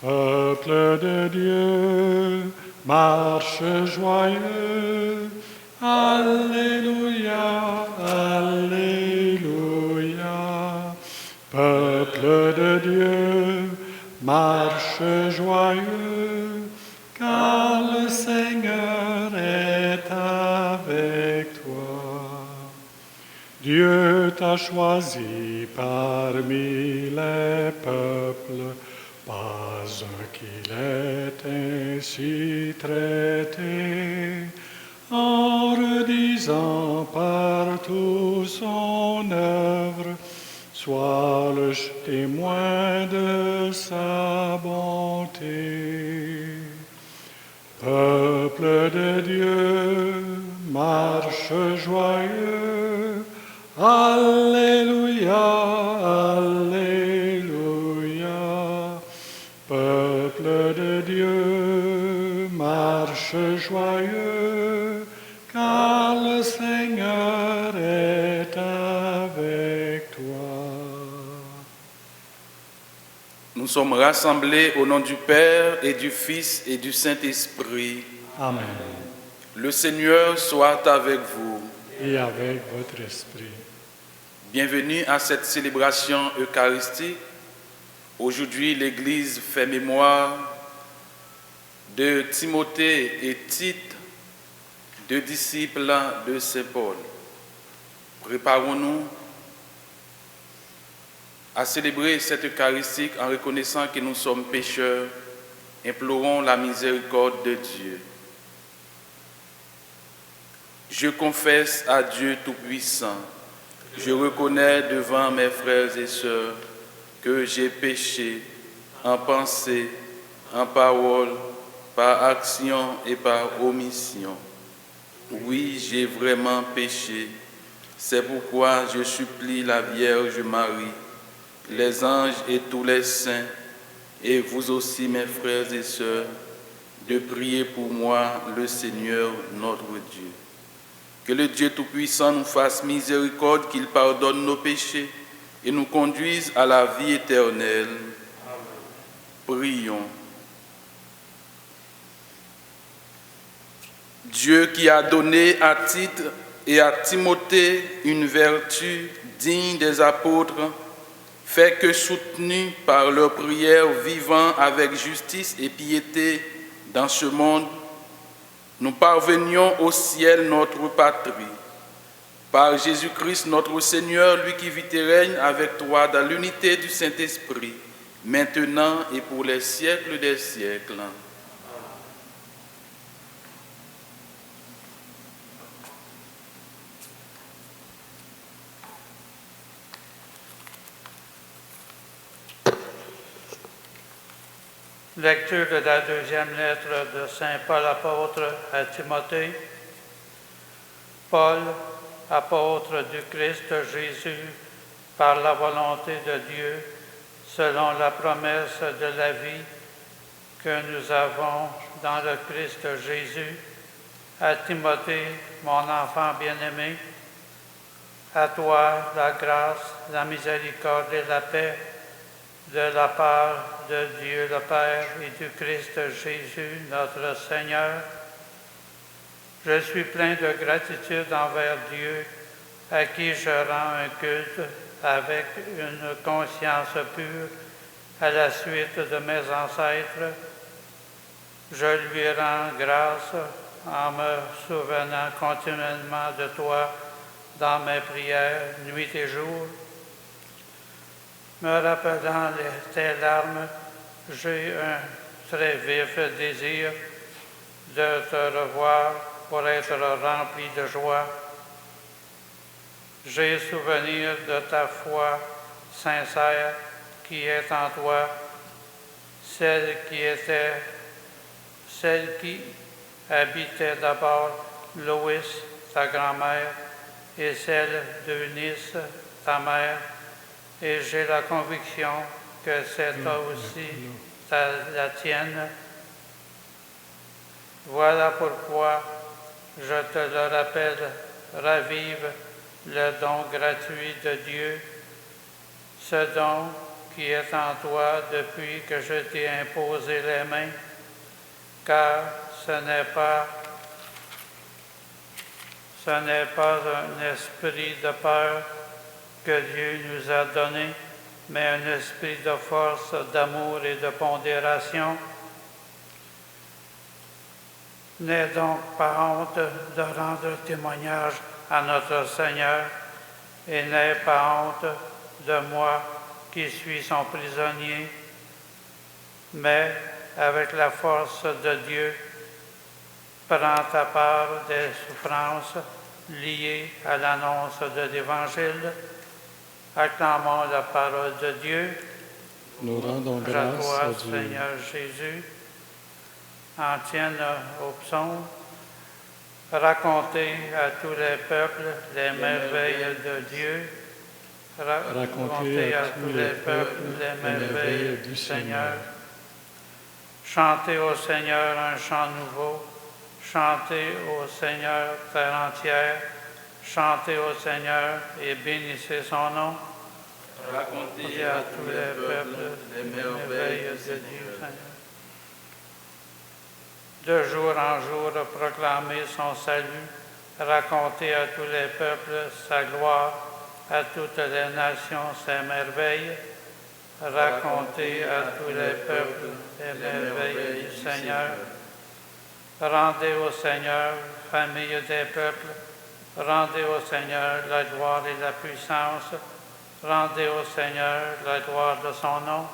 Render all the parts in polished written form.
Peuple de Dieu, marche joyeux, Alléluia, Alléluia. Peuple de Dieu, marche joyeux, car le Seigneur est avec toi. Dieu t'a choisi parmi les peuples, pas un qu'il est ainsi traité, en redisant partout son œuvre, sois le témoin de sa bonté. Peuple de Dieu, marche joyeux, Alléluia, Alléluia. Peuple de Dieu, marche joyeux, car le Seigneur est avec toi. Nous sommes rassemblés au nom du Père et du Fils et du Saint-Esprit. Amen. Le Seigneur soit avec vous. Et avec votre esprit. Bienvenue à cette célébration eucharistique. Aujourd'hui, l'Église fait mémoire de Timothée et Tite, deux disciples de Saint Paul. Préparons-nous à célébrer cette Eucharistique en reconnaissant que nous sommes pécheurs. Implorons la miséricorde de Dieu. Je confesse à Dieu Tout-Puissant, je reconnais devant mes frères et sœurs que j'ai péché en pensée, en parole, par action et par omission. Oui, j'ai vraiment péché. C'est pourquoi je supplie la Vierge Marie, les anges et tous les saints, et vous aussi mes frères et sœurs, de prier pour moi le Seigneur notre Dieu. Que le Dieu Tout-Puissant nous fasse miséricorde, qu'il pardonne nos péchés et nous conduise à la vie éternelle. Prions. Dieu qui a donné à Tite et à Timothée une vertu digne des apôtres, fait que, soutenus par leurs prières, vivant avec justice et piété dans ce monde, nous parvenions au ciel, notre patrie. Par Jésus-Christ, notre Seigneur, lui qui vit et règne avec toi dans l'unité du Saint-Esprit, maintenant et pour les siècles des siècles. Lecture de la deuxième lettre de Saint Paul apôtre à Timothée. Paul, apôtre du Christ Jésus, par la volonté de Dieu, selon la promesse de la vie que nous avons dans le Christ Jésus, à Timothée, mon enfant bien-aimé, à toi la grâce, la miséricorde et la paix de la part de Dieu le Père et du Christ Jésus, notre Seigneur. Je suis plein de gratitude envers Dieu, à qui je rends un culte avec une conscience pure à la suite de mes ancêtres. Je lui rends grâce en me souvenant continuellement de toi dans mes prières, nuit et jour. Me rappelant tes larmes, j'ai un très vif désir de te revoir pour être rempli de joie. J'ai souvenir de ta foi sincère qui est en toi, celle qui habitait d'abord Loïs, ta grand-mère, et celle d'Eunice, ta mère, et j'ai la conviction que c'est toi aussi la tienne. Voilà pourquoi, je te le rappelle, ravive le don gratuit de Dieu, ce don qui est en toi depuis que je t'ai imposé les mains, car ce n'est pas un esprit de peur que Dieu nous a donné, mais un esprit de force, d'amour et de pondération. N'aie donc pas honte de rendre témoignage à notre Seigneur, et n'aie pas honte de moi qui suis son prisonnier, mais avec la force de Dieu, prends ta part des souffrances liées à l'annonce de l'Évangile. Acclamons la parole de Dieu. Nous rendons À grâce toi, à Dieu. Seigneur Jésus, en tienne au psaume, racontez à tous les peuples les merveilles de Dieu. Racontez à tous les peuples les merveilles du Seigneur. Chantez au Seigneur un chant nouveau. Chantez au Seigneur terre entière. Chantez au Seigneur et bénissez son nom. Racontez à tous les peuples les merveilles de Dieu, Seigneur. De jour en jour, proclamez son salut. Racontez à tous les peuples sa gloire, à toutes les nations ses merveilles. Racontez à tous les peuples les merveilles du Seigneur. Rendez au Seigneur, famille des peuples, rendez au Seigneur la gloire et la puissance. Rendez au Seigneur la gloire de son nom.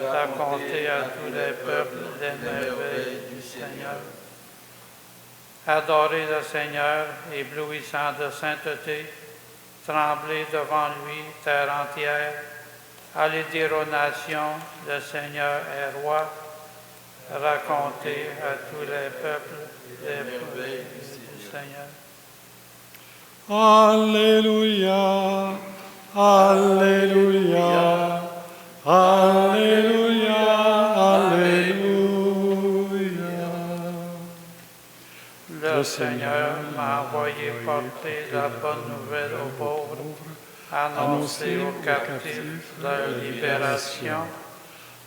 Racontez à tous les peuples les merveilles du Seigneur. Adorez le Seigneur, éblouissant de sainteté. Tremblez devant lui, terre entière. Allez dire aux nations, le Seigneur est roi. Racontez à tous les peuples les merveilles du Seigneur. Alléluia, Alléluia, Alléluia, Alléluia. Le Seigneur m'a envoyé porter la bonne nouvelle aux pauvres, annoncer aux captifs leur libération.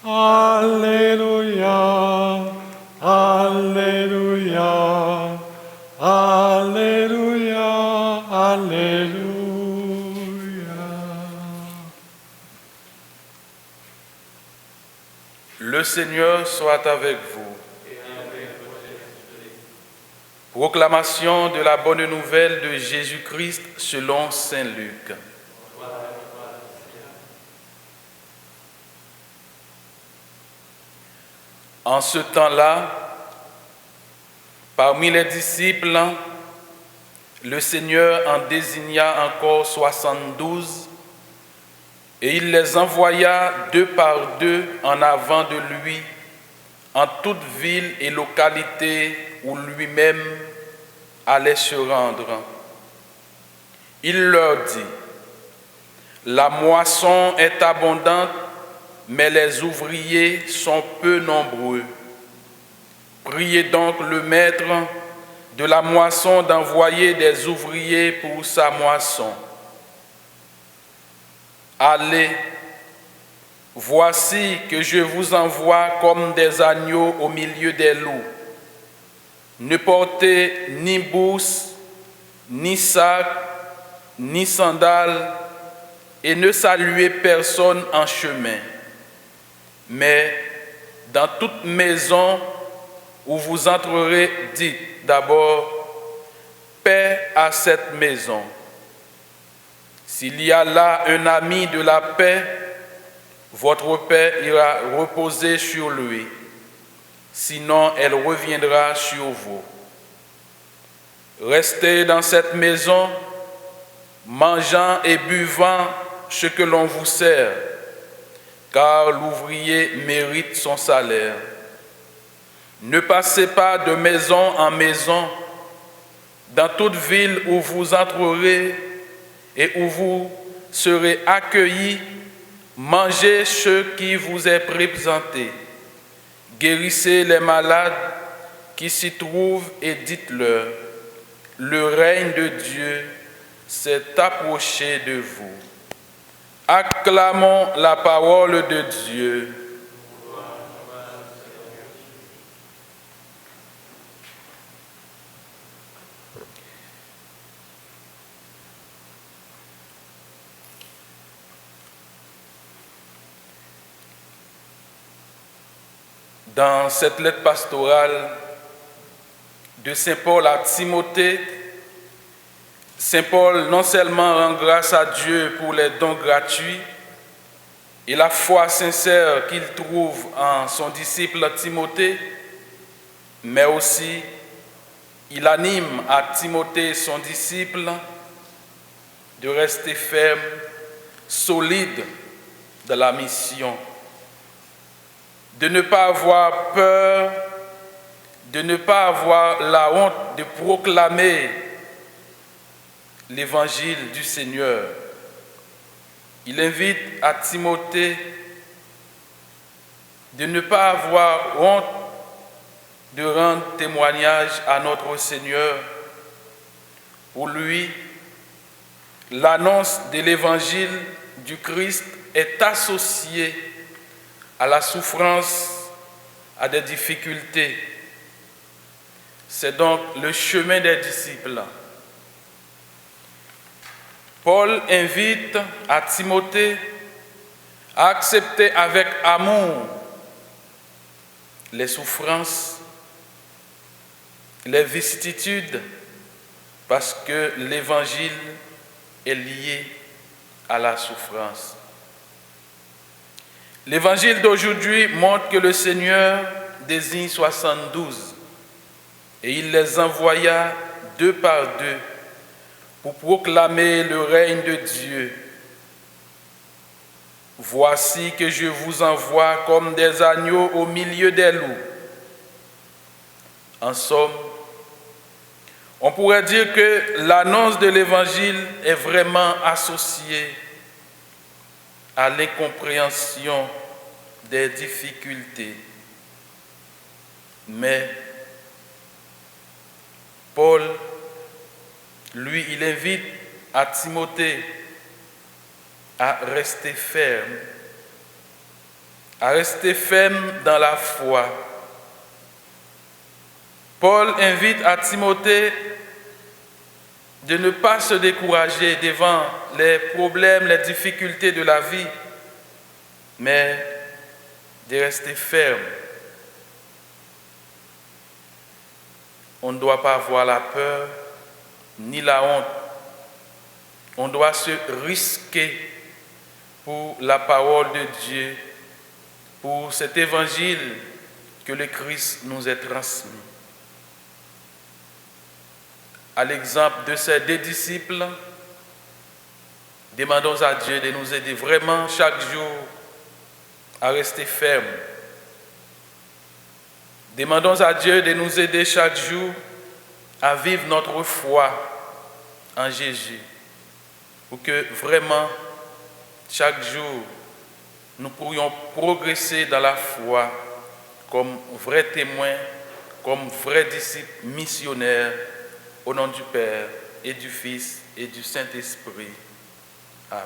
Alléluia, Alléluia, Alléluia, Alléluia. Le Seigneur soit avec vous. Proclamation de la bonne nouvelle de Jésus-Christ selon saint Luc. En ce temps-là, parmi les disciples, le Seigneur en désigna encore 72 et il les envoya 2 par 2 en avant de lui en toute ville et localité où lui-même allait se rendre. Il leur dit: la moisson est abondante, mais les ouvriers sont peu nombreux. Priez donc le maître de la moisson d'envoyer des ouvriers pour sa moisson. Allez, voici que je vous envoie comme des agneaux au milieu des loups. Ne portez ni bourse, ni sac, ni sandales, et ne saluez personne en chemin. Mais dans toute maison où vous entrerez, dites d'abord: paix à cette maison. S'il y a là un ami de la paix, votre paix ira reposer sur lui. Sinon, elle reviendra sur vous. Restez dans cette maison, mangeant et buvant ce que l'on vous sert, car l'ouvrier mérite son salaire. Ne passez pas de maison en maison. Dans toute ville où vous entrerez et où vous serez accueillis, mangez ce qui vous est présenté. Guérissez les malades qui s'y trouvent et dites-leur, le règne de Dieu s'est approché de vous. Acclamons la parole de Dieu. Dans cette lettre pastorale de Saint Paul à Timothée, Saint Paul non seulement rend grâce à Dieu pour les dons gratuits et la foi sincère qu'il trouve en son disciple Timothée, mais aussi il anime à Timothée, son disciple, de rester ferme, solide dans la mission, de ne pas avoir peur, de ne pas avoir la honte de proclamer l'évangile du Seigneur. Il invite à Timothée de ne pas avoir honte de rendre témoignage à notre Seigneur. Pour lui, l'annonce de l'évangile du Christ est associée à la souffrance, à des difficultés. C'est donc le chemin des disciples. Paul invite à Timothée à accepter avec amour les souffrances, les vicissitudes, parce que l'évangile est lié à la souffrance. L'évangile d'aujourd'hui montre que le Seigneur désigne 72 et il les envoya 2 par 2 pour proclamer le règne de Dieu. Voici que je vous envoie comme des agneaux au milieu des loups. En somme, on pourrait dire que l'annonce de l'Évangile est vraiment associée à l'incompréhension des difficultés. Mais Paul, lui, il invite à Timothée à rester ferme dans la foi. Paul invite à Timothée de ne pas se décourager devant les problèmes, les difficultés de la vie, mais de rester ferme. On ne doit pas avoir la peur ni la honte. On doit se risquer pour la parole de Dieu, pour cet évangile que le Christ nous a transmis. À l'exemple de ces 2 disciples, demandons à Dieu de nous aider vraiment chaque jour à rester fermes. Demandons à Dieu de nous aider chaque jour à vivre notre foi en Jésus, pour que vraiment chaque jour nous pourrions progresser dans la foi comme vrais témoins, comme vrais disciples missionnaires, au nom du Père et du Fils et du Saint-Esprit. Amen.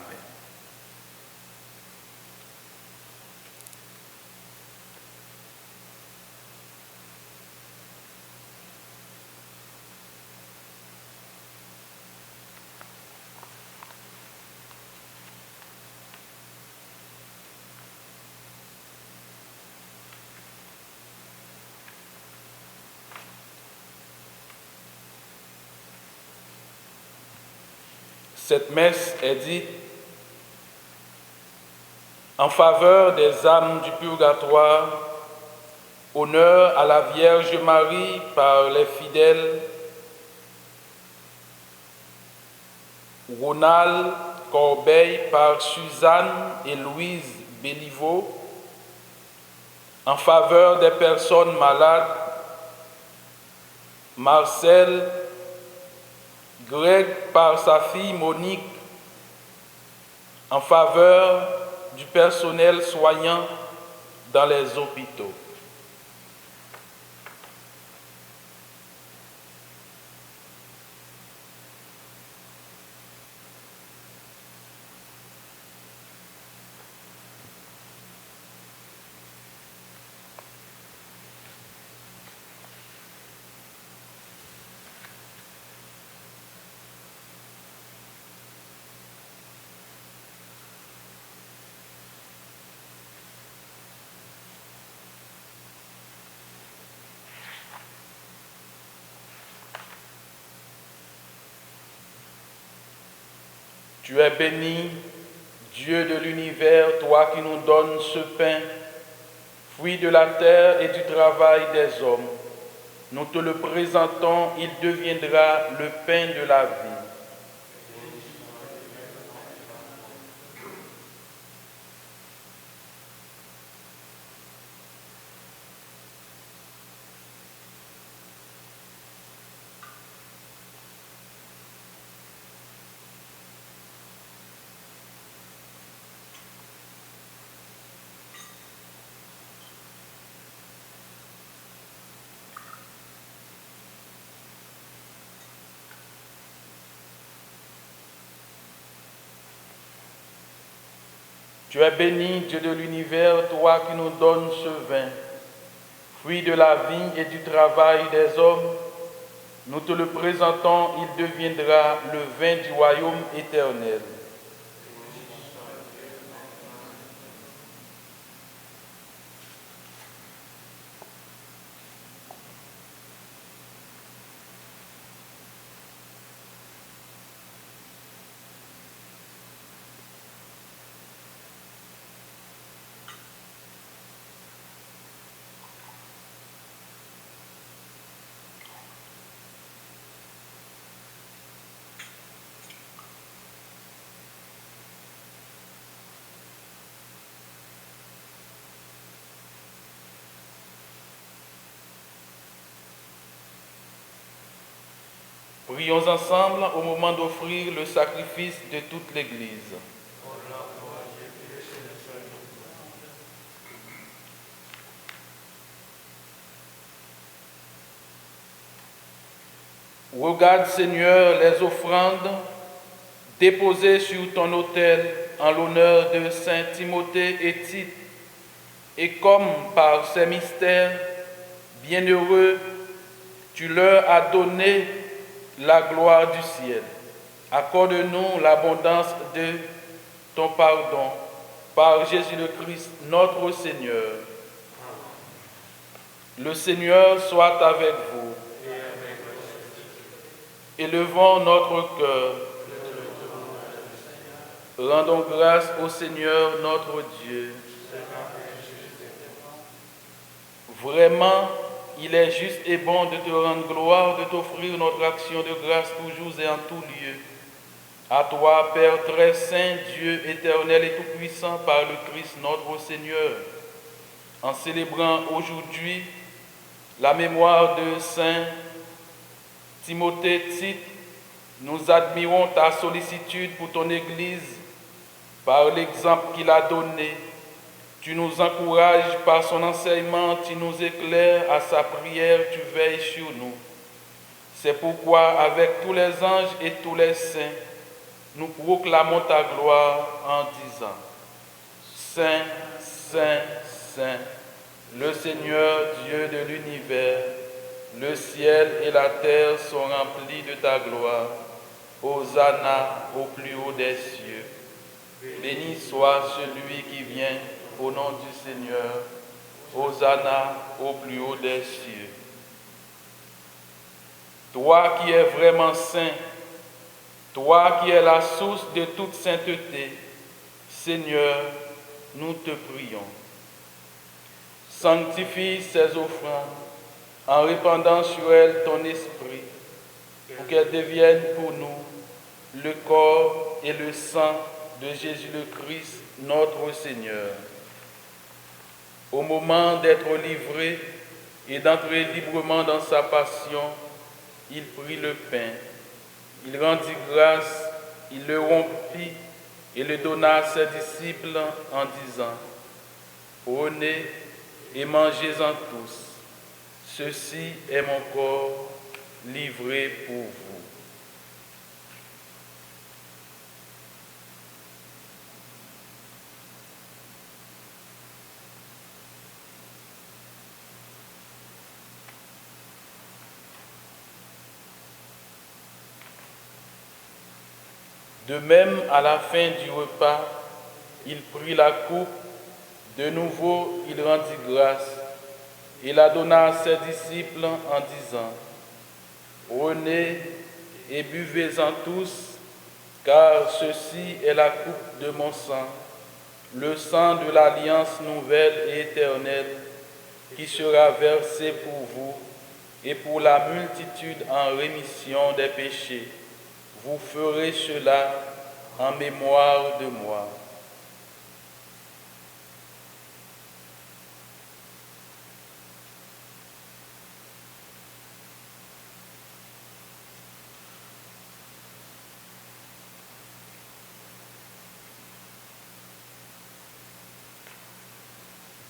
Cette messe est dite en faveur des âmes du purgatoire, honneur à la Vierge Marie par les fidèles Ronald Corbeil par Suzanne et Louise Béliveau, en faveur des personnes malades, Marcel Greg par sa fille Monique, en faveur du personnel soignant dans les hôpitaux. Tu es béni, Dieu de l'univers, toi qui nous donnes ce pain, fruit de la terre et du travail des hommes. Nous te le présentons, il deviendra le pain de la vie. Tu es béni, Dieu de l'univers, toi qui nous donnes ce vin, fruit de la vigne et du travail des hommes. Nous te le présentons, il deviendra le vin du royaume éternel. Prions ensemble au moment d'offrir le sacrifice de toute l'Église. Regarde, Seigneur, les offrandes déposées sur ton autel en l'honneur de Saint Timothée et Tite, et comme par ces mystères bienheureux, tu leur as donné la gloire du ciel. Accorde-nous l'abondance de ton pardon par Jésus le Christ, notre Seigneur. Le Seigneur soit avec vous. Élevons notre cœur. Rendons grâce au Seigneur notre Dieu. Vraiment, il est juste et bon de te rendre gloire, de t'offrir notre action de grâce toujours et en tout lieu. À toi, Père très saint, Dieu éternel et tout-puissant, par le Christ notre Seigneur, en célébrant aujourd'hui la mémoire de Saint Timothée Tite, nous admirons ta sollicitude pour ton Église par l'exemple qu'il a donné. Tu nous encourages par son enseignement, tu nous éclaires à sa prière, tu veilles sur nous. C'est pourquoi, avec tous les anges et tous les saints, nous proclamons ta gloire en disant: Saint, Saint, Saint, le Seigneur Dieu de l'univers, le ciel et la terre sont remplis de ta gloire. Hosanna au plus haut des cieux. Béni soit celui qui vient au nom du Seigneur. Hosanna au plus haut des cieux. Toi qui es vraiment saint, toi qui es la source de toute sainteté, Seigneur, nous te prions. Sanctifie ces offrandes en répandant sur elles ton esprit, pour qu'elles deviennent pour nous le corps et le sang de Jésus le Christ, notre Seigneur. Au moment d'être livré et d'entrer librement dans sa passion, il prit le pain, il rendit grâce, il le rompit et le donna à ses disciples en disant: Prenez et mangez-en tous. Ceci est mon corps livré pour vous. De même, à la fin du repas, il prit la coupe, de nouveau il rendit grâce, et la donna à ses disciples en disant: Prenez et buvez-en tous, car ceci est la coupe de mon sang, le sang de l'alliance nouvelle et éternelle, qui sera versé pour vous et pour la multitude en rémission des péchés. Vous ferez cela en mémoire de moi.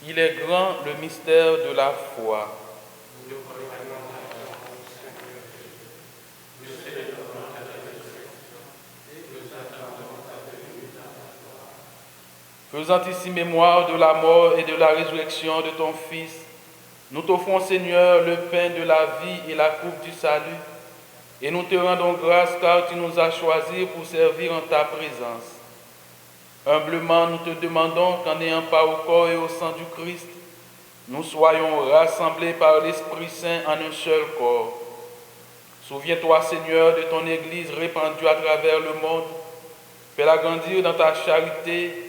Il est grand le mystère de la foi. Faisant ici mémoire de la mort et de la résurrection de ton Fils, nous t'offrons, Seigneur, le pain de la vie et la coupe du salut, et nous te rendons grâce car tu nous as choisis pour servir en ta présence. Humblement, nous te demandons qu'en ayant part au corps et au sang du Christ, nous soyons rassemblés par l'Esprit Saint en un seul corps. Souviens-toi, Seigneur, de ton Église répandue à travers le monde. Fais-la grandir dans ta charité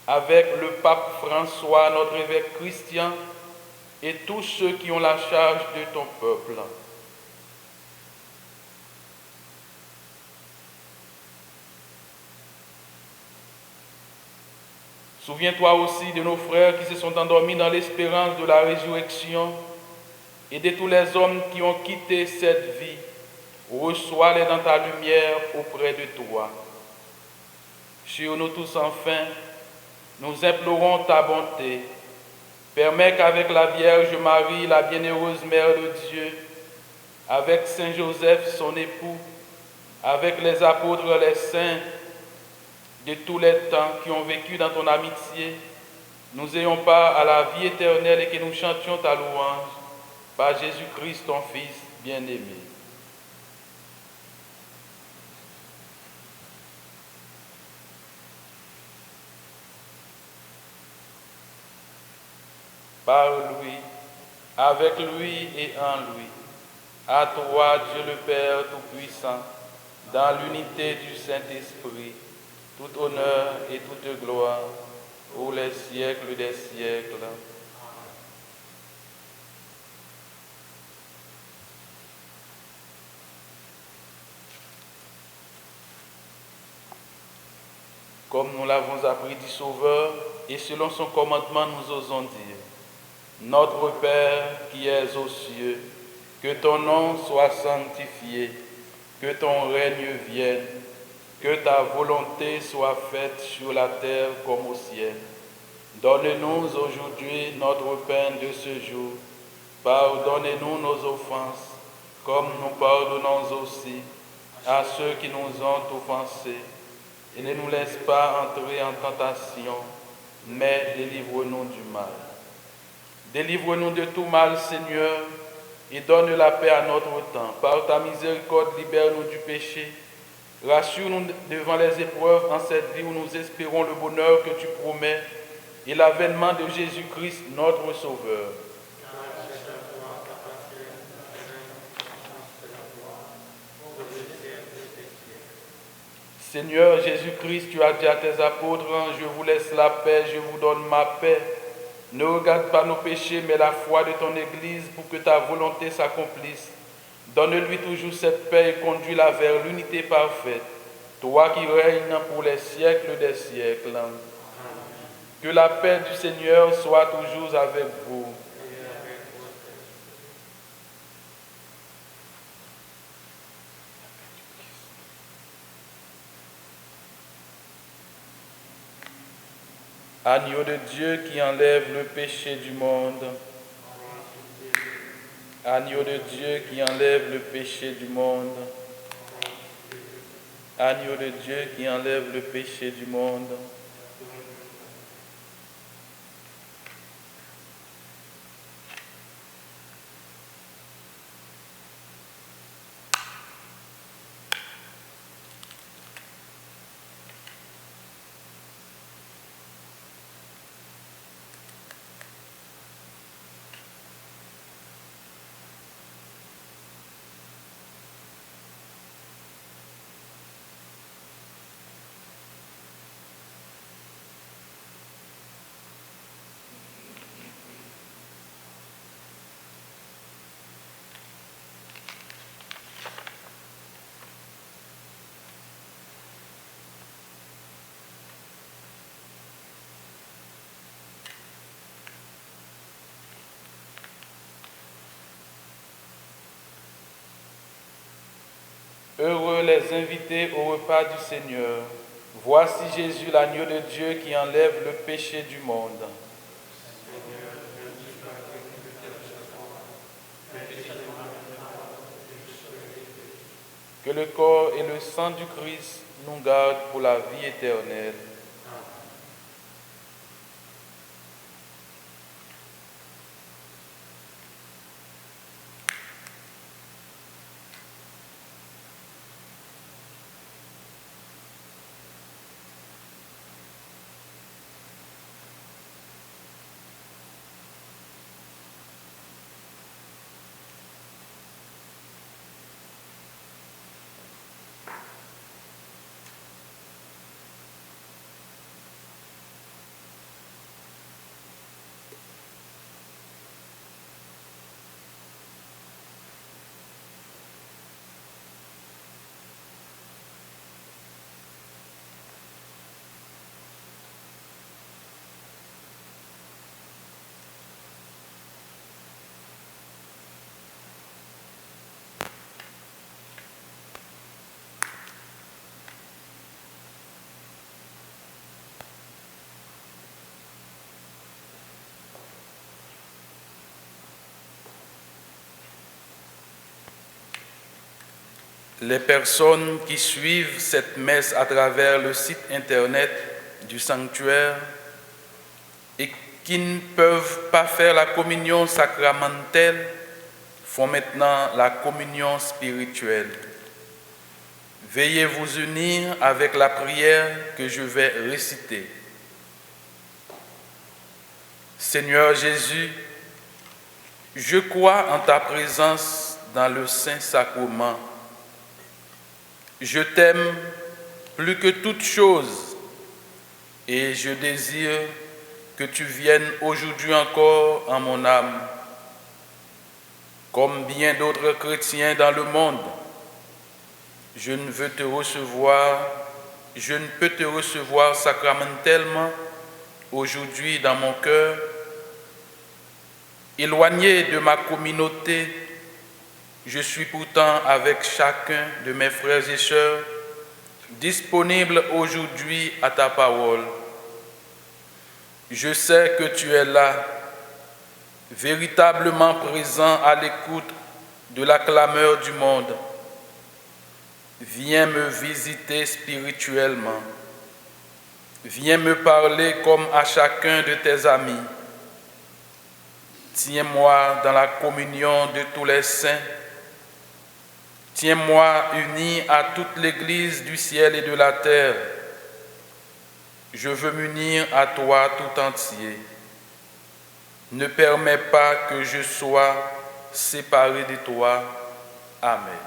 avec le pape François, notre évêque Christian, et tous ceux qui ont la charge de ton peuple. Souviens-toi aussi de nos frères qui se sont endormis dans l'espérance de la résurrection et de tous les hommes qui ont quitté cette vie. Reçois-les dans ta lumière auprès de toi. Sur nous tous enfin, nous implorons ta bonté. Permets qu'avec la Vierge Marie, la bienheureuse Mère de Dieu, avec Saint Joseph, son époux, avec les apôtres, les saints, de tous les temps qui ont vécu dans ton amitié, nous ayons part à la vie éternelle et que nous chantions ta louange par Jésus-Christ, ton Fils bien-aimé. Par lui, avec lui et en lui, à toi, Dieu le Père Tout-Puissant, dans l'unité du Saint-Esprit, tout honneur et toute gloire pour les siècles des siècles. Comme nous l'avons appris du Sauveur, et selon son commandement, nous osons dire: Notre Père qui es aux cieux, que ton nom soit sanctifié, que ton règne vienne, que ta volonté soit faite sur la terre comme au ciel. Donne-nous aujourd'hui notre pain de ce jour. Pardonne-nous nos offenses, comme nous pardonnons aussi à ceux qui nous ont offensés. Et ne nous laisse pas entrer en tentation, mais délivre-nous du mal. Délivre-nous de tout mal, Seigneur, et donne la paix à notre temps. Par ta miséricorde, libère-nous du péché. Rassure-nous devant les épreuves en cette vie où nous espérons le bonheur que tu promets et l'avènement de Jésus-Christ, notre Sauveur. Seigneur Jésus-Christ, tu as dit à tes apôtres: je vous laisse la paix, je vous donne ma paix. Ne regarde pas nos péchés, mais la foi de ton Église pour que ta volonté s'accomplisse. Donne-lui toujours cette paix et conduis-la vers l'unité parfaite, toi qui règnes pour les siècles des siècles. Que la paix du Seigneur soit toujours avec vous. Agneau de Dieu qui enlève le péché du monde. Agneau de Dieu qui enlève le péché du monde. Agneau de Dieu qui enlève le péché du monde. Heureux les invités au repas du Seigneur. Voici Jésus, l'agneau de Dieu qui enlève le péché du monde. Que le corps et le sang du Christ nous gardent pour la vie éternelle. Les personnes qui suivent cette messe à travers le site internet du sanctuaire et qui ne peuvent pas faire la communion sacramentelle font maintenant la communion spirituelle. Veuillez vous unir avec la prière que je vais réciter. Seigneur Jésus, je crois en ta présence dans le Saint-Sacrement. Je t'aime plus que toute chose et je désire que tu viennes aujourd'hui encore en mon âme. Comme bien d'autres chrétiens dans le monde, je ne peux te recevoir sacramentellement aujourd'hui dans mon cœur, éloigné de ma communauté. Je suis pourtant avec chacun de mes frères et sœurs, disponible aujourd'hui à ta parole. Je sais que tu es là, véritablement présent à l'écoute de la clameur du monde. Viens me visiter spirituellement. Viens me parler comme à chacun de tes amis. Tiens-moi dans la communion de tous les saints. Tiens-moi uni à toute l'Église du ciel et de la terre. Je veux m'unir à toi tout entier. Ne permets pas que je sois séparé de toi. Amen.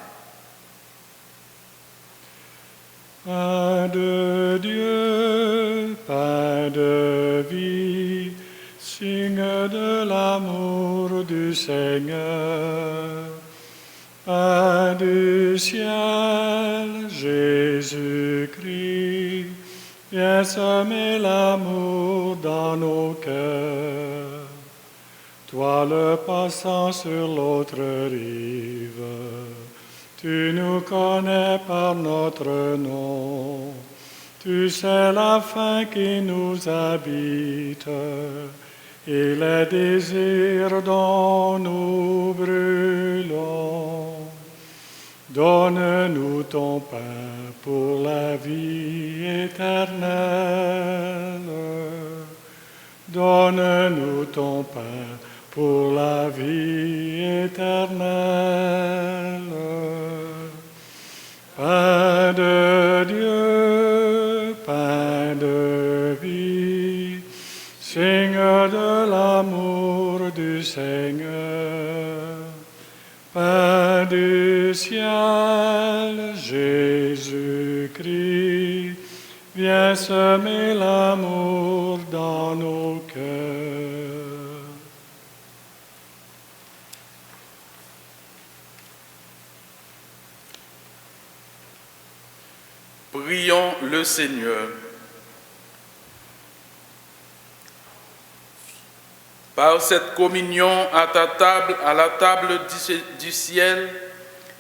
Pain de Dieu, pain de vie, signe de l'amour du Seigneur. Pain du ciel, Jésus-Christ, viens semer l'amour dans nos cœurs. Toi le passant sur l'autre rive, tu nous connais par notre nom. Tu sais la faim qui nous habite et les désirs dont nous brûlons. Donne-nous ton pain pour la vie éternelle. Donne-nous ton pain pour la vie éternelle. Pain de Dieu, pain de vie, signe de l'amour du Seigneur. Pain du ciel, Jésus-Christ, viens semer l'amour dans nos cœurs. Prions le Seigneur. Par cette communion à la table du ciel,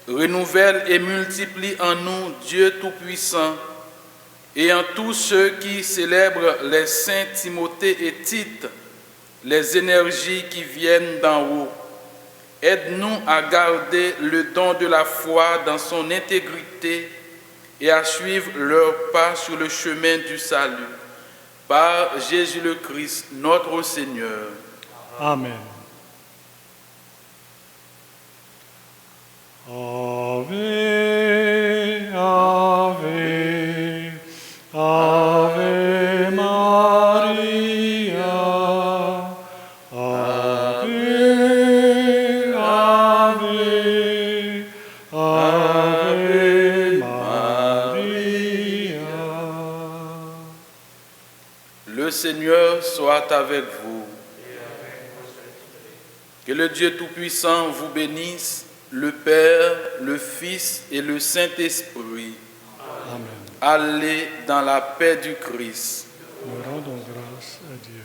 Renouvelle et multiplie en nous, Dieu Tout-Puissant, et en tous ceux qui célèbrent les saints Timothée et Tite, les énergies qui viennent d'en haut. Aide-nous à garder le don de la foi dans son intégrité et à suivre leurs pas sur le chemin du salut. Par Jésus le Christ, notre Seigneur. Amen. Ave, Ave, Ave Maria. Ave, Ave, Ave Maria. Le Seigneur soit avec vous. Que le Dieu Tout-Puissant vous bénisse, le Père, le Fils et le Saint-Esprit. Amen. Allez dans la paix du Christ. Nous rendons grâce à Dieu.